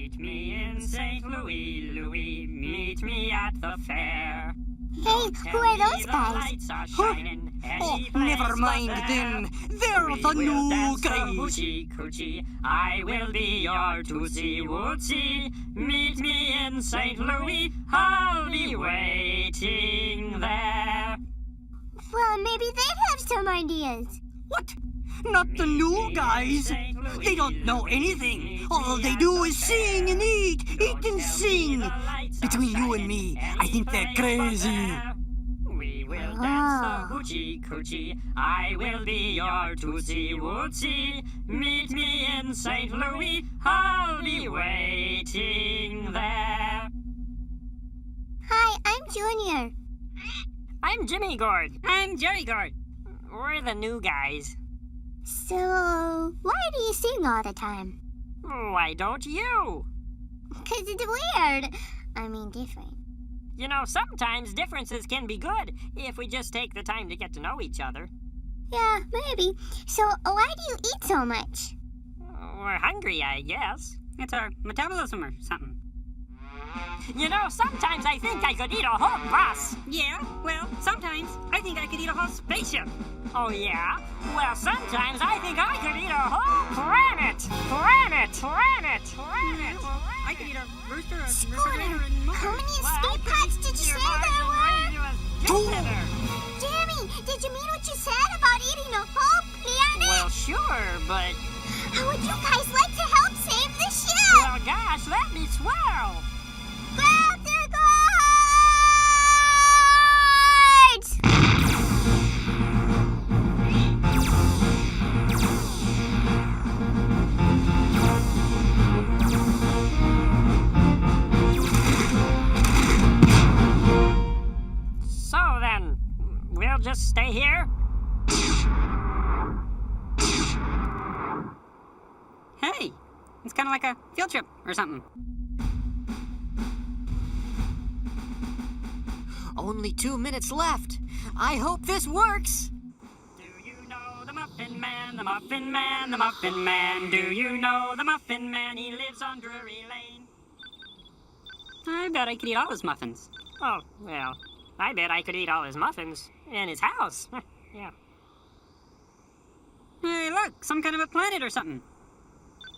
Meet me in St. Louis, Louis. Meet me at the fair. Hey, who are those guys? Lights are shining, Oh, never mind them. They're the new guys. Hoochie coochie, I will be your tootsie wootsy. Meet me in St. Louis, I'll be waiting there. Well, maybe they'd have some ideas. What? Not the new guys. They don't know anything. All they do is sing and eat and sing. Between you and me, I think they're crazy. We will dance the hoochie coochie. I will be your tootsie wootsy. Meet me in St. Louis. I'll be waiting there. Hi, I'm Junior. I'm Jimmy Gourd. I'm Jerry Gourd. We're the new guys. So, why do you sing all the time? Why don't you? 'Cause it's weird. I mean, different. You know, sometimes differences can be good if we just take the time to get to know each other. Yeah, maybe. So, why do you eat so much? We're hungry, I guess. It's our metabolism or something. You know, sometimes I think I could eat a whole bus. Yeah, well, sometimes I think I could eat a whole spaceship. Oh, yeah? Well, sometimes I think I could eat a whole planet. I could eat a rooster, a Scooter, refrigerator, and more. how many escape pods did you say there were? 2. Jamie, did you mean what you said about eating a whole planet? Well, sure, but... How would you guys like to help save the ship? Well, gosh, that'd be swell. Grab the guards! So then, we'll just stay here? Hey, it's kind of like a field trip or something. Only 2 minutes left. I hope this works. Do you know the Muffin Man, the Muffin Man, the Muffin Man? Do you know the Muffin Man? He lives on Drury Lane. I bet I could eat all his muffins. Oh, well, I bet I could eat all his muffins in his house. Yeah. Hey, look, some kind of a planet or something.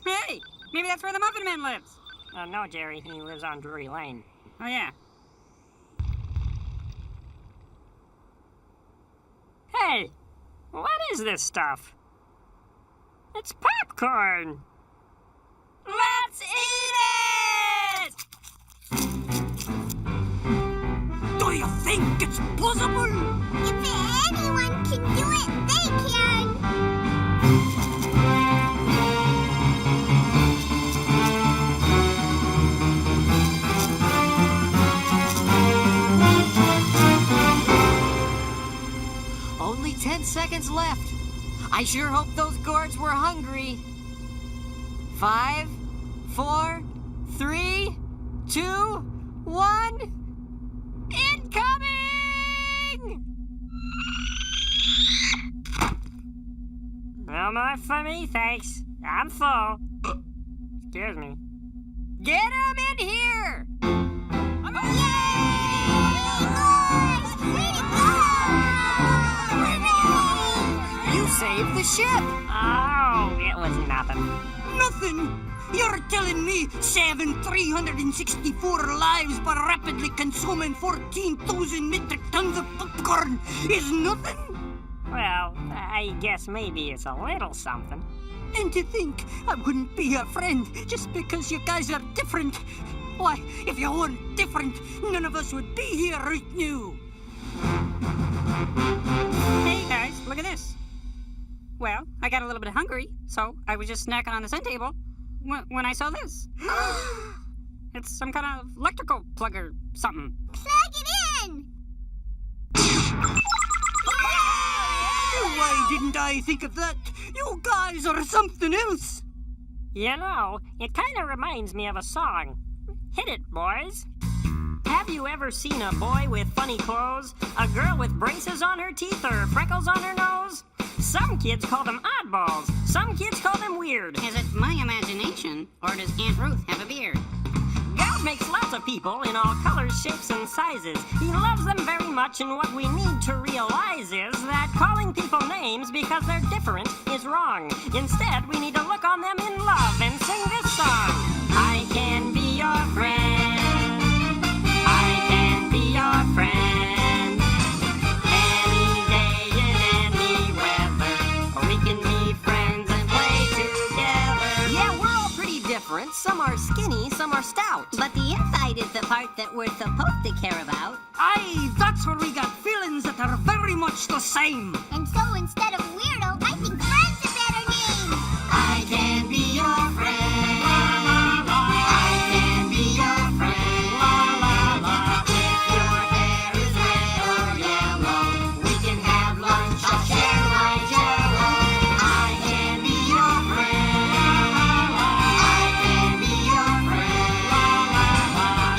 Hey, maybe that's where the Muffin Man lives. No, Jerry, he lives on Drury Lane. Oh, yeah. Hey, what is this stuff? It's popcorn. Let's eat it! Do you think it's possible? If anyone can do it, they can! Only 10 seconds left. I sure hope those gourds were hungry. 5, 4, 3, 2, 1. Incoming! No more for me, thanks. I'm full. Excuse me. Get him in here! You saved the ship! Oh, it was nothing. Nothing! You're telling me saving 364 lives by rapidly consuming 14,000 metric tons of popcorn is nothing? Well, I guess maybe it's a little something. And to think I wouldn't be your friend just because you guys are different. Why, if you weren't different, none of us would be here right now. Hey, guys, look at this. Well, I got a little bit hungry, so I was just snacking on the center table when I saw this. It's some kind of electrical plug or something. Plug it in! Why didn't I think of that? You guys are something else. You know, it kind of reminds me of a song. Hit it, boys. Have you ever seen a boy with funny clothes? A girl with braces on her teeth or freckles on her nose? Some kids call them oddballs. Some kids call them weird. Is it my imagination, or does Aunt Ruth have a beard? people in all colors, shapes, and sizes. He loves them very much, and what we need to realize is that calling people names because they're different is wrong. Instead, we need to look on them in love and sing this song. I can be your friend. I can be your friend. Any day in any weather. We can be friends and play together. Yeah, we're all pretty different. Some are skinny, some are stout. But the inside is the part that we're supposed to care about. Aye, that's where we got feelings that are very much the same. And so instead of weirdo, I think friend's a better name. I can be your friend. I can be your friend. If your hair is red or yellow, we can have lunch. I'll share my jello. I can be your friend. I can be your friend.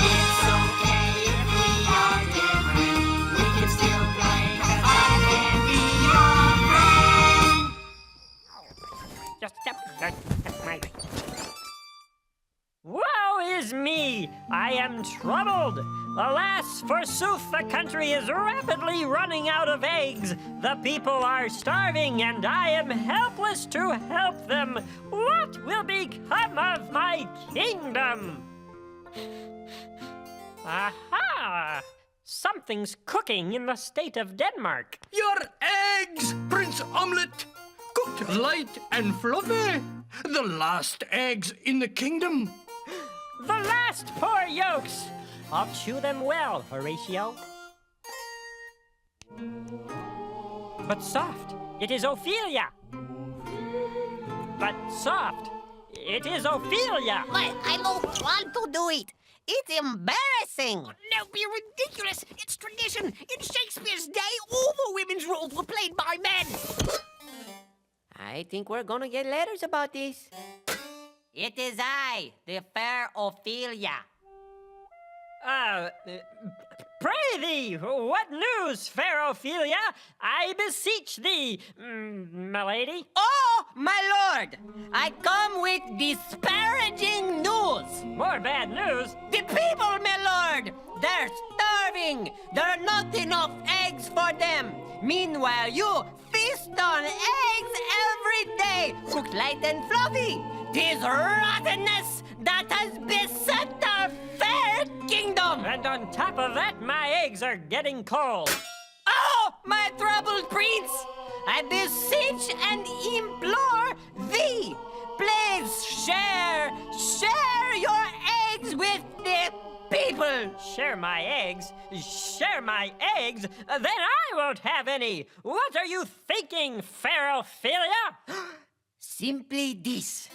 It's okay if we are different. We can still play 'cause I can be your friend. Just step my way. Woe is me! I am troubled. Alas, forsooth, the country is rapidly running out of eggs. The people are starving, and I am helpless to help them. What will become of my kingdom? Aha! Something's cooking in the state of Denmark. Your eggs, Prince Omelet! Cooked light and fluffy. The last eggs in the kingdom. The last poor yolks! I'll chew them well, Horatio. But soft, it is Ophelia. But soft, it is Ophelia. But I don't want to do it. It's embarrassing. No, you're ridiculous. It's tradition. In Shakespeare's day, all the women's roles were played by men. I think we're gonna get letters about this. It is I, the fair Ophelia. Pray thee, what news, fair Ophelia? I beseech thee, m'lady. Oh, my lord! I come with disparaging news. More bad news. The people, my lord, they're starving. There are not enough eggs for them. Meanwhile, you feast on eggs every day, cooked light and fluffy. 'Tis rottenness that has beset our fair kingdom. And on top of that, my eggs are getting cold. Oh, my troubled prince! I beseech and implore thee, please share your eggs with the people. Share my eggs? Share my eggs? Then I won't have any. What are you thinking, fair Ophelia? Simply this.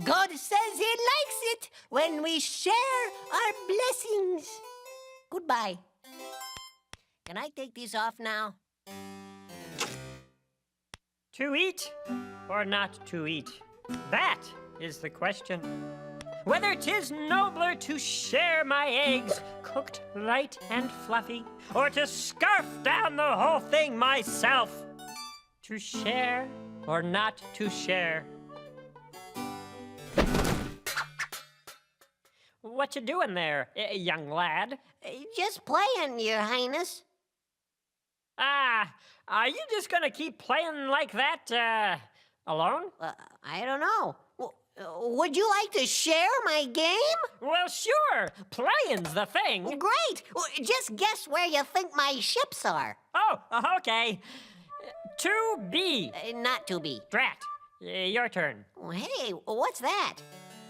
God says he likes it when we share our blessings. Goodbye. Can I take this off now? To eat or not to eat? That is the question. Whether 'tis nobler to share my eggs, cooked light and fluffy, or to scarf down the whole thing myself. To share or not to share? What you doing there, young lad? Just playing, Your Highness. Are you just gonna keep playing like that, alone? I don't know. Would you like to share my game? Well, sure. Playing's the thing. Great. Just guess where you think my ships are. Oh, okay. To be. Not to be. Drat. Your turn. Hey, what's that?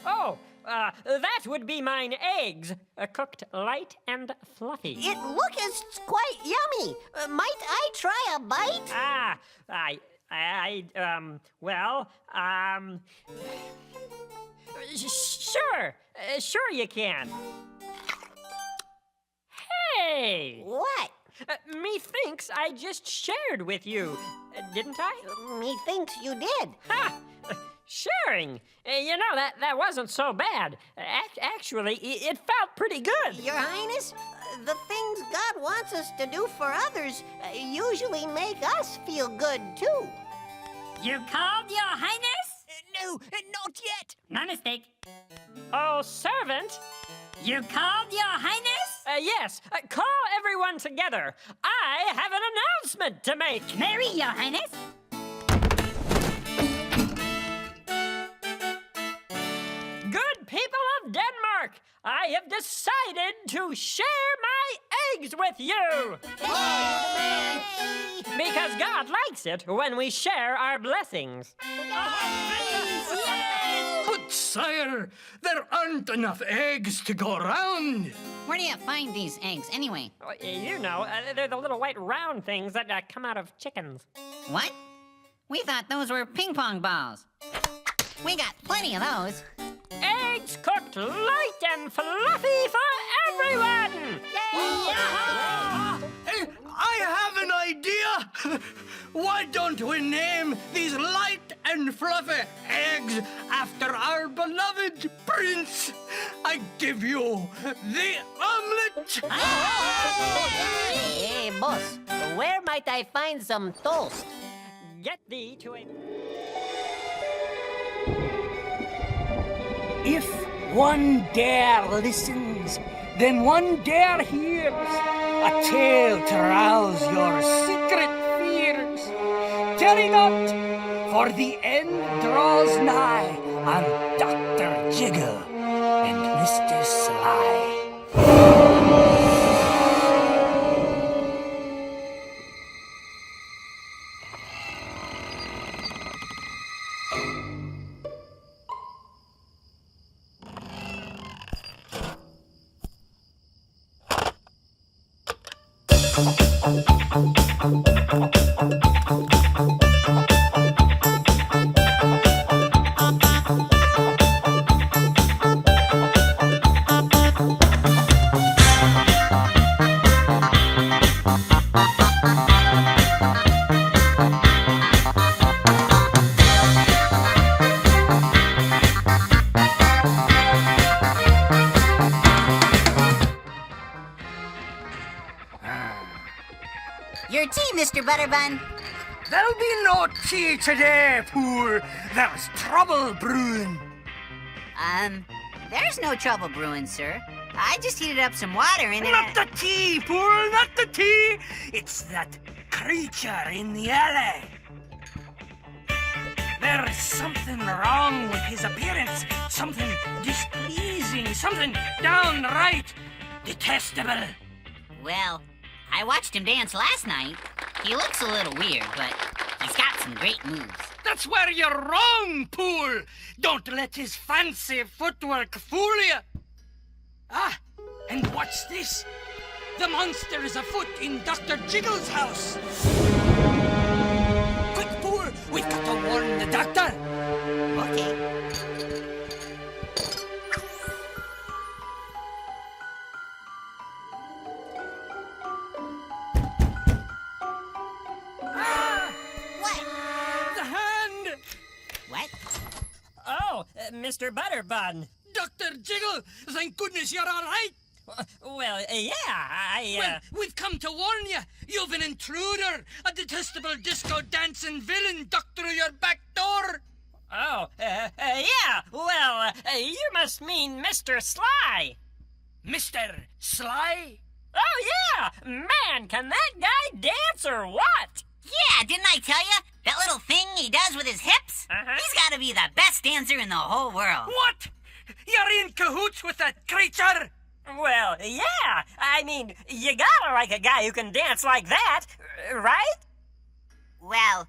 Oh, that would be mine eggs, cooked light and fluffy. It looks quite yummy. Might I try a bite? Sure you can. Hey! What? Methinks I just shared with you, didn't I? Methinks you did. Ha! Sharing? You know, that wasn't so bad. Actually, it felt pretty good. Your Highness, the things God wants us to do for others usually make us feel good, too. You called, Your Highness? No, not yet. My mistake. Oh, servant, You called, Your Highness? Yes, call everyone together. I have an announcement to make. Mary, Your Highness? Good people of Denmark, I have decided to share my eggs with you. Because God likes it when we share our blessings. But, sire, there aren't enough eggs to go around. Where do you find these eggs, anyway? You know, they're the little white round things that come out of chickens. What? We thought those were ping pong balls. We got plenty of those. Eggs cooked light and fluffy for everyone! Hey, I have an idea. Why don't we name these light and fluffy eggs after our beloved prince? I give you the omelet. Hey, boss, where might I find some toast? Get thee to a... If one dare listens, then one dare hears a tale to rouse your secret fears. Tarry not, for the end draws nigh on Dr. Jiggle and Mr. Sly. Your tea, Mr. Butterbun. There'll be no tea today, Pool. There's trouble brewing. There's no trouble brewing, sir. I just heated up some water in it. Not the tea, Pool, not the tea. It's that creature in the alley. There's something wrong with his appearance. Something displeasing. Something downright detestable. Well, I watched him dance last night. He looks a little weird, but he's got some great moves. That's where you're wrong, Pool. Don't let his fancy footwork fool you. Ah, and what's this? The monster is afoot in Dr. Jiggle's house. Quick, Pool, we've got to warn the doctor. Okay. Mr. Butterbun. Dr. Jiggle, thank goodness you're all right. Well, yeah, Well, we've come to warn you. You've an intruder, a detestable disco-dancing villain ducked through your back door. Yeah, well, you must mean Mr. Sly. Mr. Sly? Oh, yeah! Man, can that guy dance or what? Yeah, didn't I tell you? That little thing he does with his hips? Uh-huh. He's got to be the best dancer in the whole world. What? You're in cahoots with that creature? Well, yeah. I mean, you gotta like a guy who can dance like that, right? Well,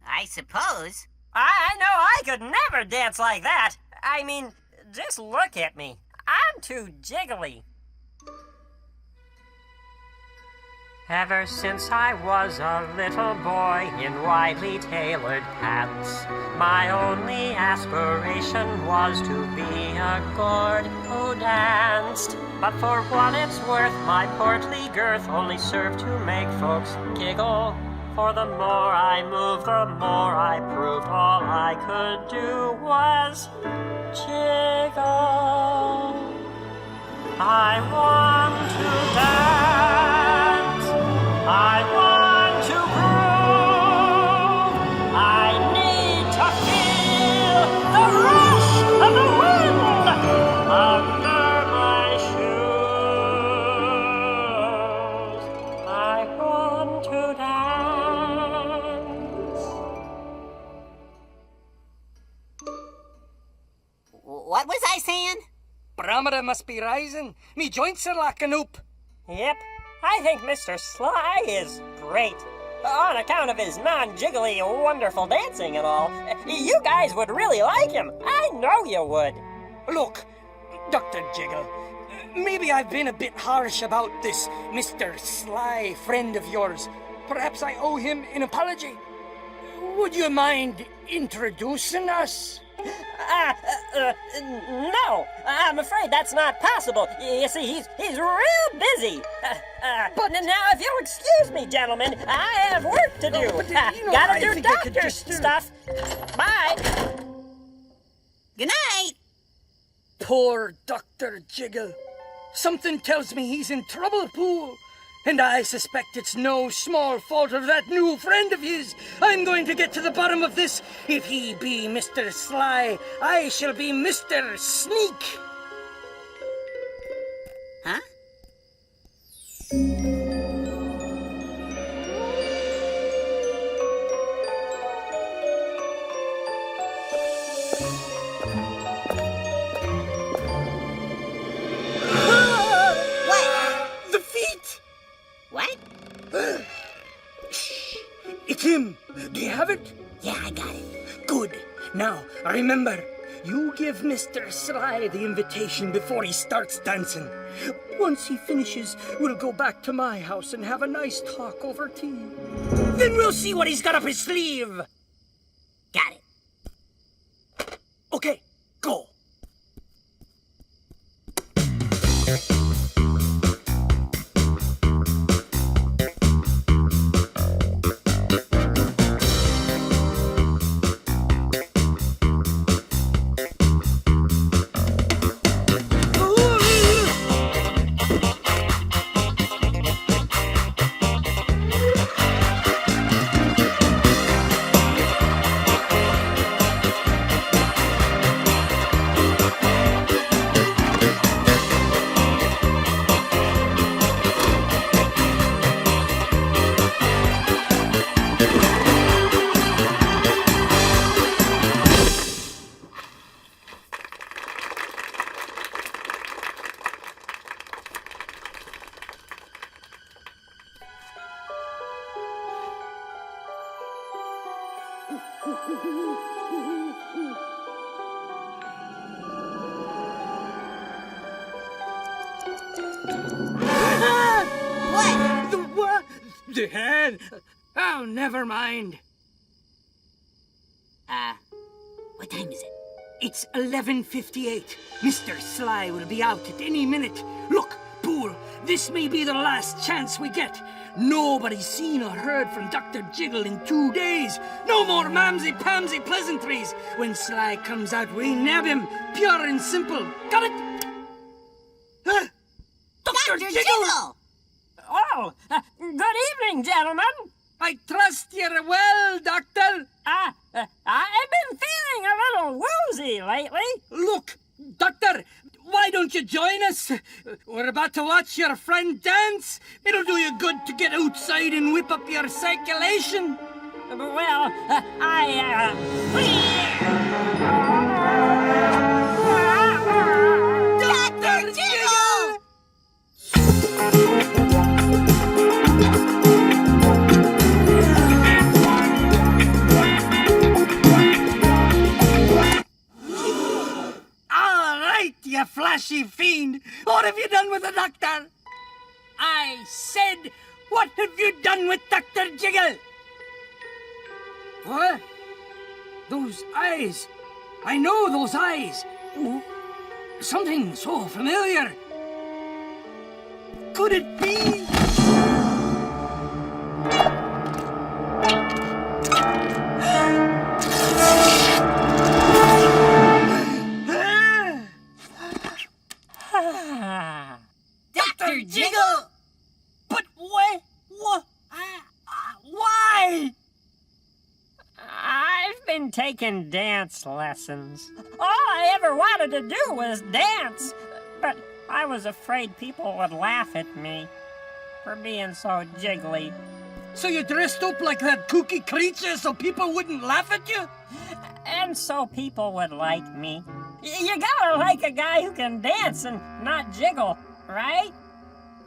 I suppose. I know I could never dance like that. I mean, just look at me. I'm too jiggly. Ever since I was a little boy in widely tailored pants, my only aspiration was to be a gourd who danced. But for what it's worth, my portly girth only served to make folks giggle. For the more I moved, the more I proved all I could do was jiggle. I want to dance. I want to groove. I need to feel the rush of the wind under my barometer must be rising. Me joints are locking up. Yep, I think Mr. Sly is great. On account of his non-jiggly, wonderful dancing and all. You guys would really like him. I know you would. Look, Dr. Jiggle, maybe I've been a bit harsh about this Mr. Sly friend of yours. Perhaps I owe him an apology. Would you mind introducing us? No, I'm afraid that's not possible. You see, he's real busy. But now, if you'll excuse me, gentlemen, I have work to do. Gotta do doctor stuff. Bye. Good night. Poor Dr. Jiggle. Something tells me he's in trouble, Pool. And I suspect it's no small fault of that new friend of his. I'm going to get to the bottom of this. If he be Mr. Sly, I shall be Mr. Sneak. Huh? The feet! What? Shh! It's him! Do you have it? Yeah, I got it. Good. Now, remember, you give Mr. Sly the invitation before he starts dancing. Once he finishes, we'll go back to my house and have a nice talk over tea. Then we'll see what he's got up his sleeve. Got it. Okay, go. What? The what? The head. Oh, never mind. What time is it? It's 11:58. Mr. Sly will be out at any minute. Look, Pool, this may be the last chance we get. Nobody's seen or heard from Dr. Jiggle in 2 days. No more mamsy-pamsy pleasantries. When Sly comes out, we nab him. Pure and simple. Got it? Huh? Dr. Jiggle! Oh, good evening, gentlemen. I trust you're well, Doctor. I've been feeling a little woozy lately. Look, Doctor, why don't you join us? We're about to watch your friend dance. It'll do you good to get outside and whip up your circulation. Well, Dr. Jiggle! All right, you flashy fiend. What have you done with the doctor? I said, what have you done with Dr. Jiggle? What? Those eyes. I know those eyes. Ooh, something so familiar. Could it be? Dr. Jiggle! But what? Why? I've been taking dance lessons. All I ever wanted to do was dance. But I was afraid people would laugh at me for being so jiggly. So you dressed up like that kooky creature so people wouldn't laugh at you? And so people would like me. You gotta like a guy who can dance and not jiggle, right?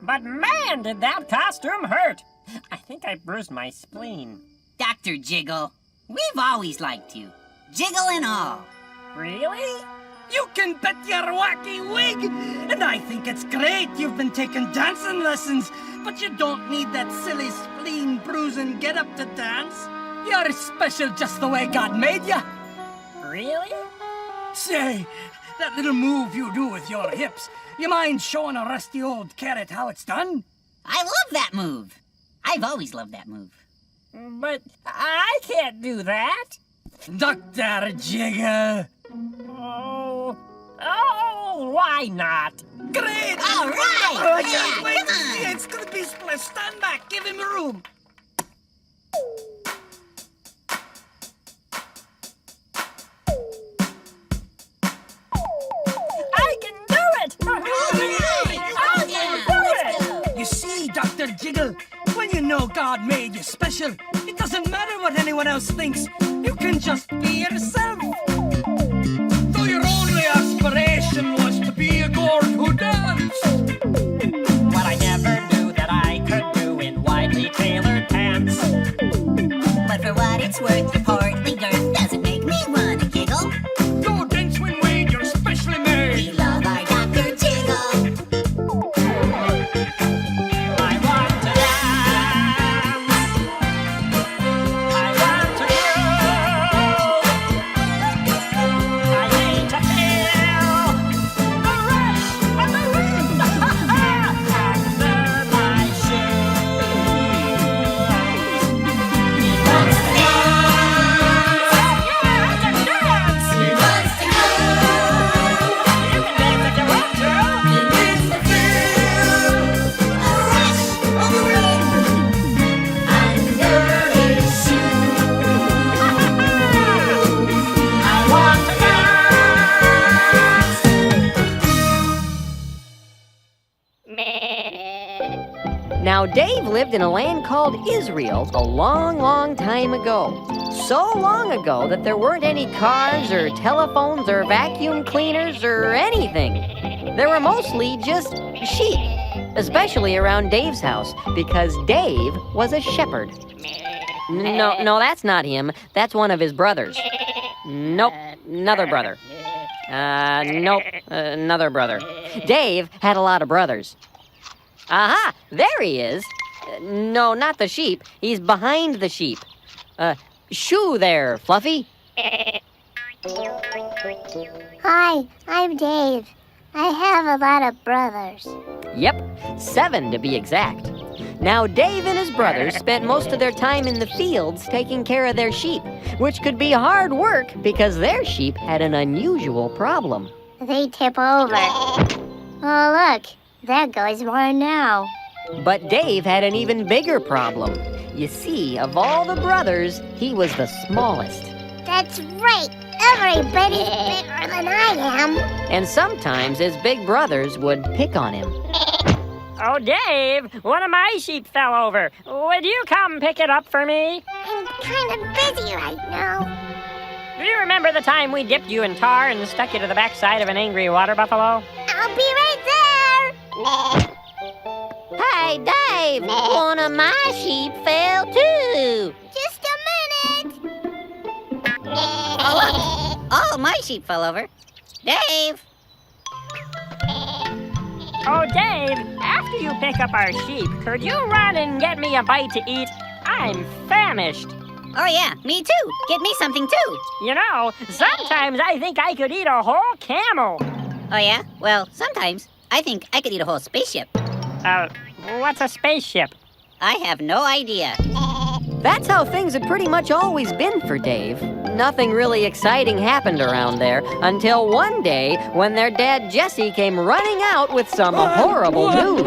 But man, did that costume hurt! I think I bruised my spleen. Dr. Jiggle, we've always liked you. Jiggle and all. Really? You can bet your wacky wig! And I think it's great you've been taking dancing lessons, but you don't need that silly spleen bruising get-up to dance. You're special just the way God made you. Really? Say, that little move you do with your hips, you mind showing a rusty old carrot how it's done? I love that move. I've always loved that move. But I can't do that. Dr. Jiggle. Oh, why not? Great! All right! Oh, I can't Yeah, wait to come see on. it. It's gonna be split. Stand back. Give him room. I can do it! I can do it! You see, Dr. Jiggle, when you know God made you special, it doesn't matter what anyone else thinks. You can just be yourself. Though your only aspiration was to be a gourd who danced. What I never knew that I could do in widely tailored pants. But for what it's worth, your portly girth doesn't make me want to giggle. Go dance when Wade, you're specially We made. love our Dr. Jiggle. I want to dance. I want to groove. I need to feel the rush of the wind under my shoes. He wants to dance. Yeah, I can dance. He wants to groove. You can dance if you want to. He needs to feel a rush of the wind under his shoes. I want to dance. Now, Dave lived in a land called Israel a long, long time ago. So long ago that there weren't any cars or telephones or vacuum cleaners or anything. There were mostly just sheep, especially around Dave's house, because Dave was a shepherd. No, that's not him. That's one of his brothers. Nope, another brother. Nope, another brother. Dave had a lot of brothers. Aha, there he is. No, not the sheep. He's behind the sheep. Shoo there, Fluffy. Hi, I'm Dave. I have a lot of brothers. Yep, 7 to be exact. Now, Dave and his brothers spent most of their time in the fields taking care of their sheep, which could be hard work because their sheep had an unusual problem. They tip over. Oh, look, there goes one now. But Dave had an even bigger problem. You see, of all the brothers, he was the smallest. That's right. Everybody's bigger than I am. And sometimes his big brothers would pick on him. Oh, Dave, one of my sheep fell over. Would you come pick it up for me? I'm kind of busy right now. Do you remember the time we dipped you in tar and stuck you to the backside of an angry water buffalo? I'll be right there. Hey, Dave, one of my sheep fell too. Just a minute. Oh, my sheep fell over. Dave! Oh, Dave, after you pick up our sheep, could you run and get me a bite to eat? I'm famished. Oh, yeah, me too. Get me something too. You know, sometimes I think I could eat a whole camel. Oh, yeah? Well, sometimes I think I could eat a whole spaceship. What's a spaceship? I have no idea. That's how things had pretty much always been for Dave. Nothing really exciting happened around there until one day when their dad Jesse came running out with some horrible news.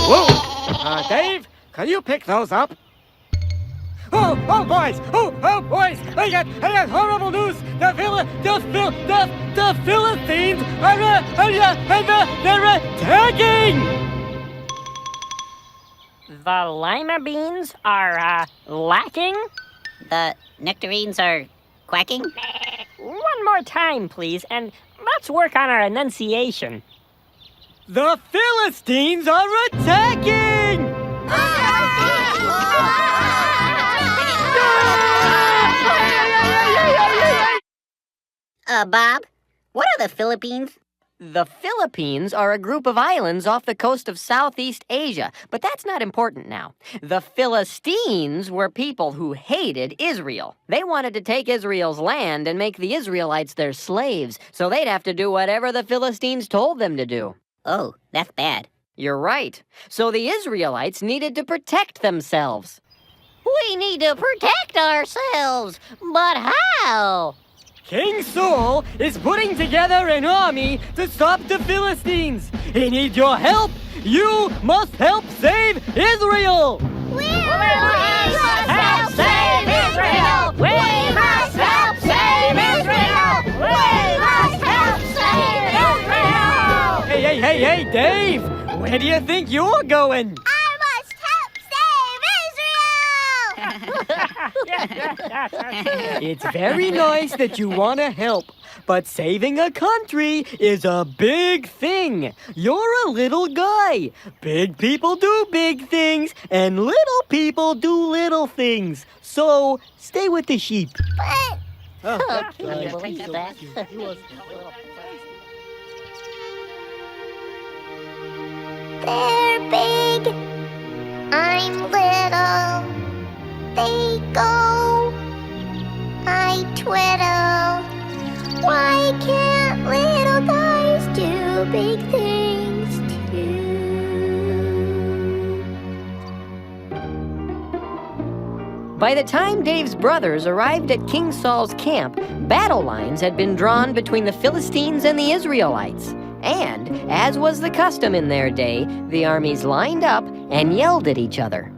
Whoa! Dave, can you pick those up? Oh, boys! Oh, boys! I got horrible news! The Philistines they're attacking! The lima beans are, lacking? The nectarines are quacking? one more time, please, and let's work on our enunciation. The Philistines are attacking! Bob, what are the Philippines? The Philippines are a group of islands off the coast of Southeast Asia, but that's not important now. The Philistines were people who hated Israel. They wanted to take Israel's land and make the Israelites their slaves, so they'd have to do whatever the Philistines told them to do. Oh, that's bad. You're right. So the Israelites needed to protect themselves. We need to protect ourselves, but how? King Saul is putting together an army to stop the Philistines. He needs your help. You must help save Israel. We must help save Israel! We must help save Israel! We must help save Israel! Hey, Dave! Where do you think you're going? I must help save Israel! It's very nice that you want to help, but saving a country is a big thing. You're a little guy. Big people do big things, and little people do little things. So, stay with the sheep. But they're big. I'm little. They go. I twiddle. Why can't little guys do big things too? By the time Dave's brothers arrived at King Saul's camp, battle lines had been drawn between the Philistines and the Israelites. And, as was the custom in their day, the armies lined up and yelled at each other.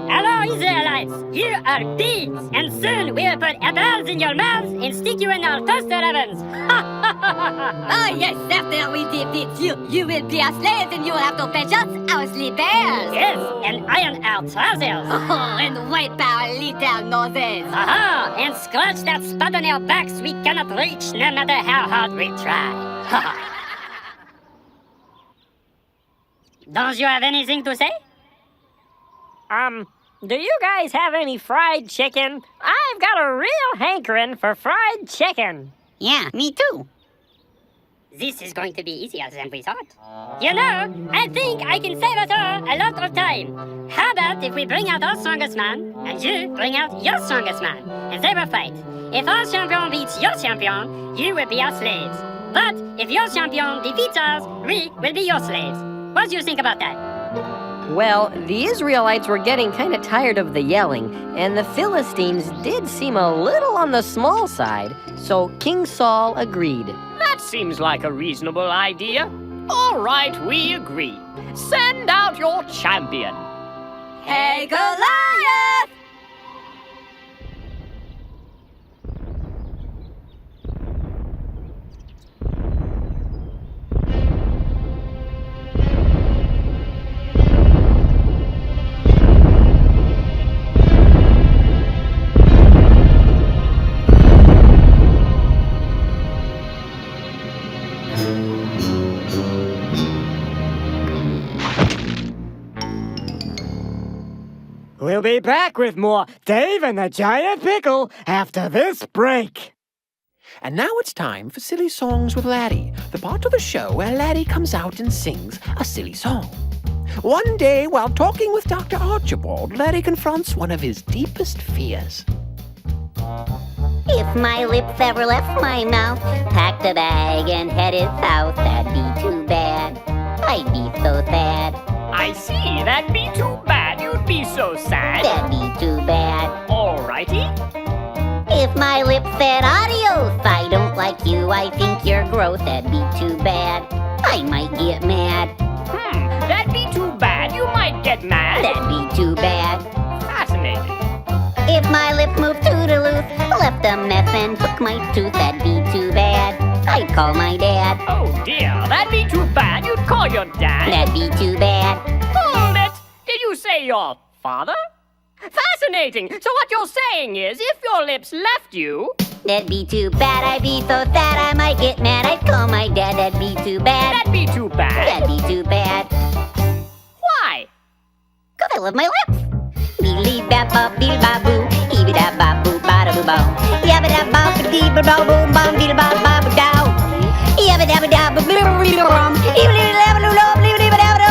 Hello, Israelites! You are pigs, and soon we'll put apples in your mouths and stick you in our toaster ovens! Oh, yes, after we defeat you, you will be our slaves and you will have to fetch us our slippers! Yes, and iron our trousers! Oh, and wipe our little noses! Aha! And scratch that spot on our backs we cannot reach no matter how hard we try! Don't you have anything to say? Do you guys have any fried chicken? I've got a real hankering for fried chicken. Yeah, me too. This is going to be easier than we thought. You know, I think I can save us all a lot of time. How about if we bring out our strongest man, and you bring out your strongest man, and they will fight. If our champion beats your champion, you will be our slaves. But if your champion defeats us, we will be your slaves. What do you think about that? Well, the Israelites were getting kind of tired of the yelling, and the Philistines did seem a little on the small side, so King Saul agreed. That seems like a reasonable idea. All right, we agree. Send out your champion. Hey, Goliath! We'll be back with more Dave and the Giant Pickle after this break. And now it's time for Silly Songs with Laddie, the part of the show where Laddie comes out and sings a silly song. One day, while talking with Dr. Archibald, Laddie confronts one of his deepest fears. If my lips ever left my mouth, packed a bag and headed south, that'd be too bad. I'd be so sad. I see, that'd be too bad. You'd be so sad. That'd be too bad. Alrighty. If my lips said adios, I don't like you, I think you're gross, that'd be too bad. I might get mad. That'd be too bad. You might get mad. That'd be too bad. Fascinating. If my lips moved toodaloo, left a mess and took my tooth, that'd be too bad. I'd call my dad. Oh dear, that'd be too bad. You'd call your dad. That'd be too bad. Hold it! Did you say your father? Fascinating! So what you're saying is, if your lips left you, That'd be too bad, I'd be so sad I might get mad. I'd call my dad, that'd be too bad. That'd be too bad. That'd be too bad. Why? 'Cause I love my lips. Beely bap bop beely bop boo. Eeby da bop boo ba da boo bow. Yabba da bop ba dee ba bow boom bom beely bop bop dow. Yabba dabba da ba boo boo boo bum. Eeby da ba loo loo blee ba da ba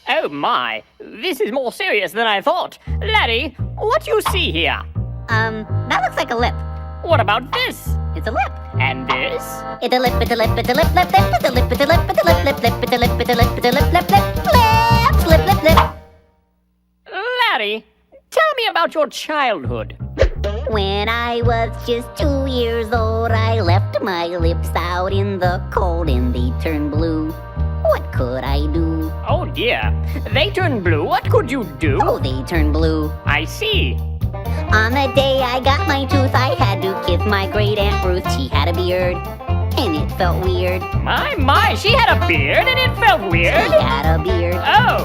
Oh my, this is more serious than I thought. Laddie, what do you see here? That looks like a lip. What about this? It's a lip. And this? It's a lip, it's a lip, it's a lip, lip, lip, it's a lip, it's a lip, it's a lip, lip, lip, it's a lip, it's a lip, it's a lip, lip, lip, lip, lip, lip. Laddie, tell me about your childhood. When I was just 2 years old, I left my lips out in the cold and they turned blue. What could I do? Oh dear, they turned blue. What could you do? Oh, they turned blue. I see. On the day I got my tooth, I had to kiss my great Aunt Ruth. She had a beard, and it felt weird. My, she had a beard and it felt weird? She had a beard. Oh.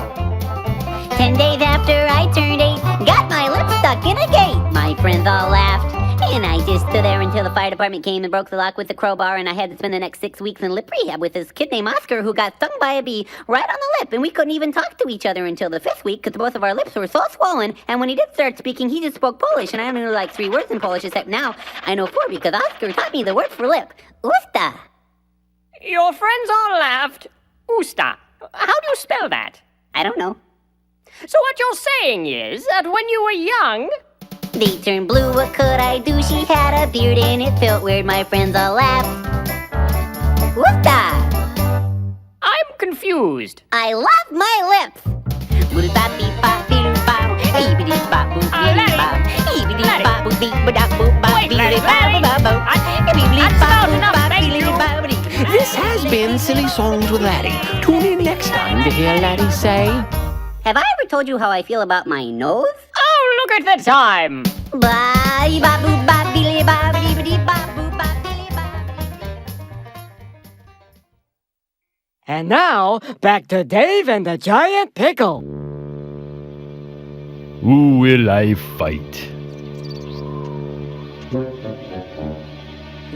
10 days after I turned 8, got my lips stuck in a gate. My friends all laughed, and I just stood there until the fire department came and broke the lock with the crowbar, and I had to spend the next 6 weeks in lip rehab with this kid named Oscar who got stung by a bee right on the lip, and we couldn't even talk to each other until the 5th week because both of our lips were so swollen, and when he did start speaking, he just spoke Polish, and I only knew like 3 words in Polish, except now I know 4 because Oscar taught me the word for lip. Usta. Your friends all laughed. Usta. How do you spell that? I don't know. So what you're saying is that when you were young... They turned blue, what could I do? She had a beard and it felt weird, my friends all laughed. Usta! I'm confused. I love my lips! This has been Silly Songs with Laddie. Tune in next time to hear Laddie say... Have I ever told you how I feel about my nose? Oh, look at the time! And now, back to Dave and the Giant Pickle. Who will I fight?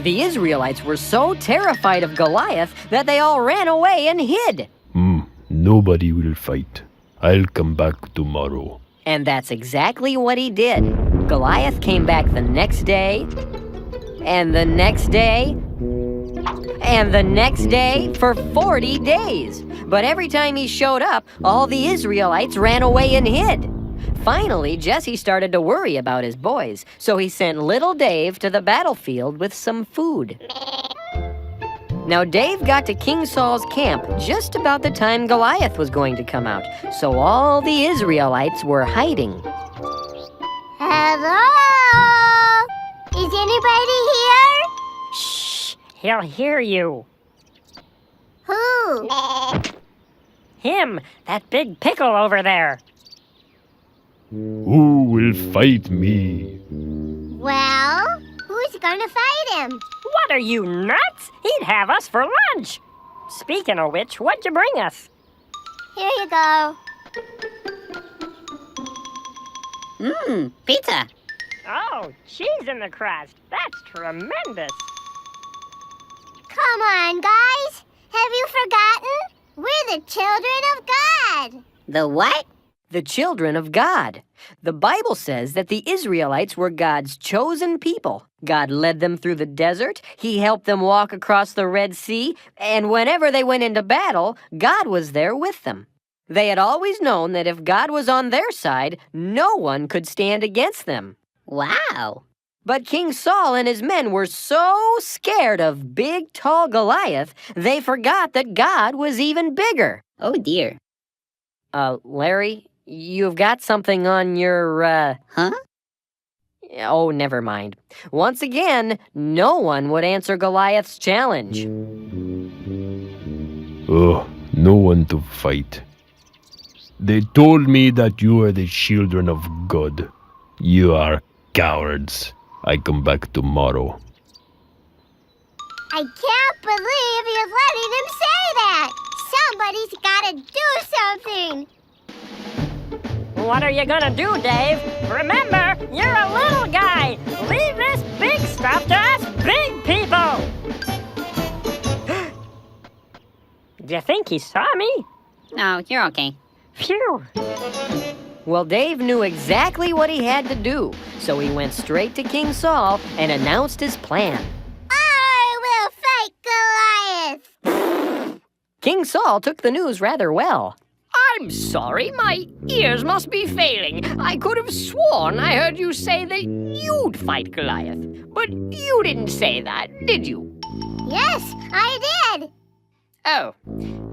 The Israelites were so terrified of Goliath that they all ran away and hid. Nobody will fight. I'll come back tomorrow. And that's exactly what he did. Goliath came back the next day, and the next day, and the next day for 40 days. But every time he showed up, all the Israelites ran away and hid. Finally, Jesse started to worry about his boys, so he sent little Dave to the battlefield with some food. Now, Dave got to King Saul's camp just about the time Goliath was going to come out, so all the Israelites were hiding. Hello? Is anybody here? Shh, he'll hear you. Who? Him, that big pickle over there. Who will fight me? Well, who's gonna fight him? What are you, nuts? He'd have us for lunch. Speaking of which, what'd you bring us? Here you go. Pizza. Oh, cheese in the crust. That's tremendous. Come on, guys. Have you forgotten? We're the children of God. The what? The children of God. The Bible says that the Israelites were God's chosen people. God led them through the desert. He helped them walk across the Red Sea. And whenever they went into battle, God was there with them. They had always known that if God was on their side, no one could stand against them. Wow. But King Saul and his men were so scared of big, tall Goliath, they forgot that God was even bigger. Oh, dear. Larry, you've got something on your, Huh? Oh, never mind. Once again, no one would answer Goliath's challenge. Oh, no one to fight. They told me that you are the children of God. You are cowards. I come back tomorrow. I can't believe you're letting him say that. Somebody's gotta do something. What are you gonna do, Dave? Remember, you're a little guy. Leave this big stuff to us big people. Do you think he saw me? No, you're okay. Phew. Well, Dave knew exactly what he had to do, so he went straight to King Saul and announced his plan. I will fight Goliath! King Saul took the news rather well. I'm sorry, my ears must be failing. I could have sworn I heard you say that you'd fight Goliath. But you didn't say that, did you? Yes, I did! Oh,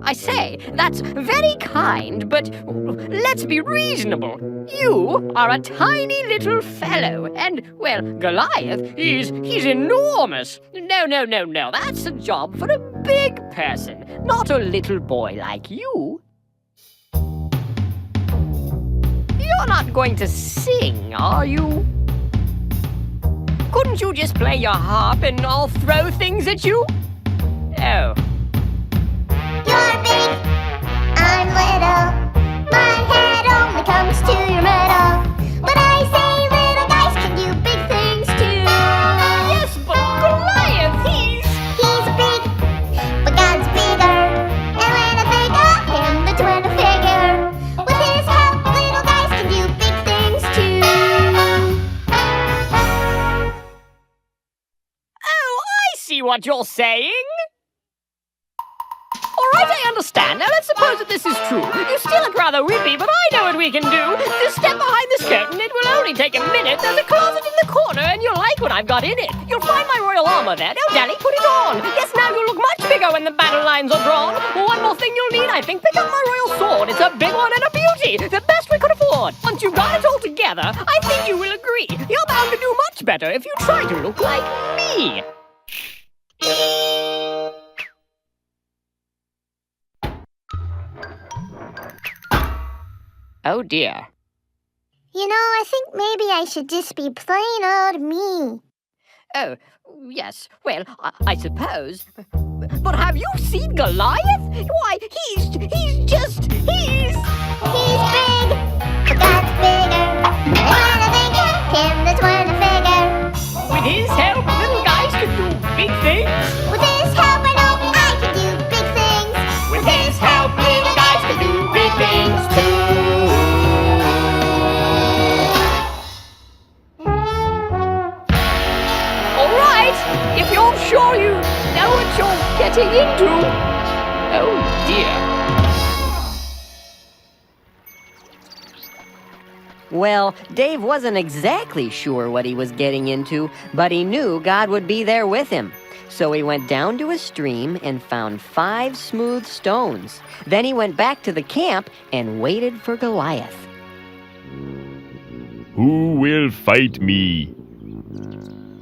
I say, that's very kind, but let's be reasonable. You are a tiny little fellow, and, well, Goliath, he's enormous. No, that's a job for a big person, not a little boy like you. You're not going to sing, are you? Couldn't you just play your harp and I'll throw things at you? Oh. You're big, I'm little. My head only comes to your middle. But I say little guys can do big things too. Yes, but Goliath, he's big, but God's bigger. And when I think of him, that's when I figure. With his help, little guys can do big things too. Oh, I see what you're saying. All right, I understand. Now let's suppose that this is true. You still look rather wimpy, but I know what we can do. Just step behind this curtain. It will only take a minute. There's a closet in the corner, and you'll like what I've got in it. You'll find my royal armor there. No, Dally, put it on. Yes, now you'll look much bigger when the battle lines are drawn. One more thing you'll need, I think. Pick up my royal sword. It's a big one and a beauty. The best we could afford. Once you've got it all together, I think you will agree. You're bound to do much better if you try to look like me. Oh dear. You know, I think maybe I should just be plain old me. Oh, yes. Well, I suppose. But have you seen Goliath? Why, he's He's big, but God's bigger. And when I think of him, that's when I figure. With his help, little guys can do big things. With his help, I know I can do big things. With his help, little guys can do big things too. All right, if you're sure you know what you're getting into. Oh dear. Well, Dave wasn't exactly sure what he was getting into, but he knew God would be there with him. So he went down to a stream and found 5 smooth stones. Then he went back to the camp and waited for Goliath. Who will fight me?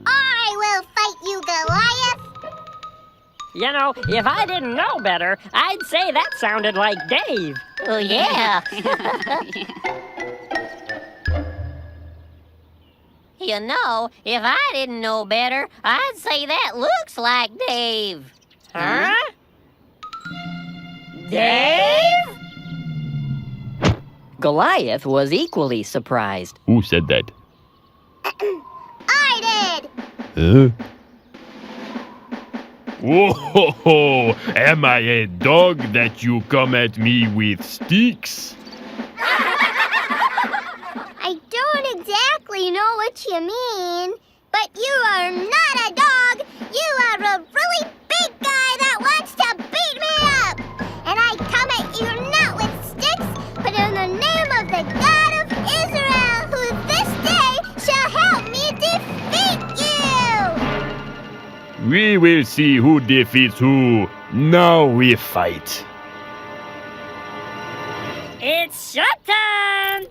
I will fight you, Goliath. You know, if I didn't know better, I'd say that sounded like Dave. Oh, yeah. You know, if I didn't know better, I'd say that looks like Dave. Huh? Dave? Goliath was equally surprised. Who said that? I did. Huh? Whoa! Am I a dog that you come at me with sticks? I don't exactly know what you mean, but you are not a dog. You are a really big guy that wants to beat me up. And I come at you not with sticks, but in the name of the God of Israel, who this day shall help me defeat you. We will see who defeats who. Now we fight. It's showtime!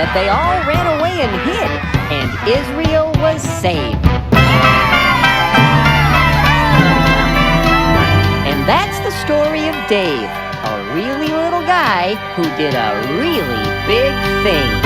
that they all ran away and hid, and Israel was saved. And that's the story of Dave, a really little guy who did a really big thing.